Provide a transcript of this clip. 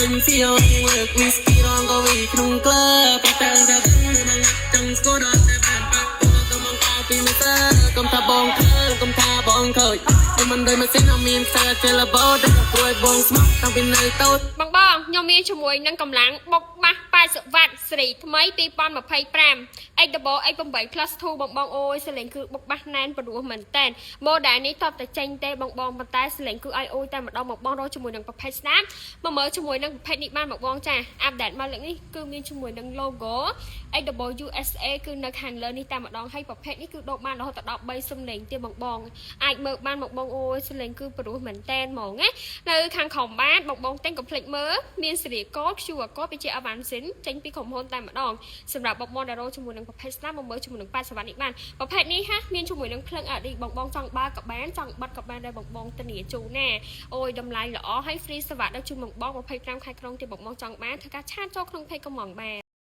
ពេញសៀវលើកវីស្គីរងក៏វីក្នុងក្លើប្រតែតែនឹងចង់ស្គាល់ដល់តែបានបាក់ទៅមកកោពីមិនទៅកុំថាបងឃើញកុំថាបងឃើញមិនដែលមកសិនមានខ្សែចេលបោទៅព្រួយបងស្មោះតាំងពីនៅតូចបងខ្ញុំមានជាមួយនឹងកម្លាំងបុកបាស80វ៉ាត់សេរីថ្មី2025 X-Double X8 Plus 2បងអូយសលេងគឺបុកបាសណែនព្រោះមែនតែន model នេះតបតែចេញទេបងប៉ុន្តែសលេងគឺឲ្យអូយតែម្ដងបងរកជាមួយនឹងប្រភេទស្នាមមកមើលជាមួយនឹងប្រភេទនេះបានបងចាអាប់ដេតមកលើកនេះគឺមានជាមួយនឹង logo X-Double USA គឺនៅខាងលើនេះតែម្ដងហើយប្រភេទនេះគឺដូរបានរហូតដល់13សំឡេងទៀតបងអាចមើលបានបងអូយសលេងគឺព្រោះមែនតែនហ្មងណានៅខាងក្រោមបានបងតែងកុំភ្លេចមើលមានសេរីកូដ QR code ពីជាអវ៉ាន់សិនចេញពីក្រុមហ៊ុនតែម្ដងសម្រាប់បងដែលរកជាមួយនឹងប្រភេទស្នាមមកមើលជាមួយនឹង80វ៉ាត់នេះបានប្រភេទនេះហាមានជាមួយនឹងភ្លើង LED បងចង់បើក៏បានចង់បិទក៏បានដែរបងធានាជូនណាអូយតម្លៃល្អហើយ free សេវាដល់ជូនបង25ខែក្រុងទៀតបងចង់បានធ្វើការឆាតចូលក្នុង page កំងបាន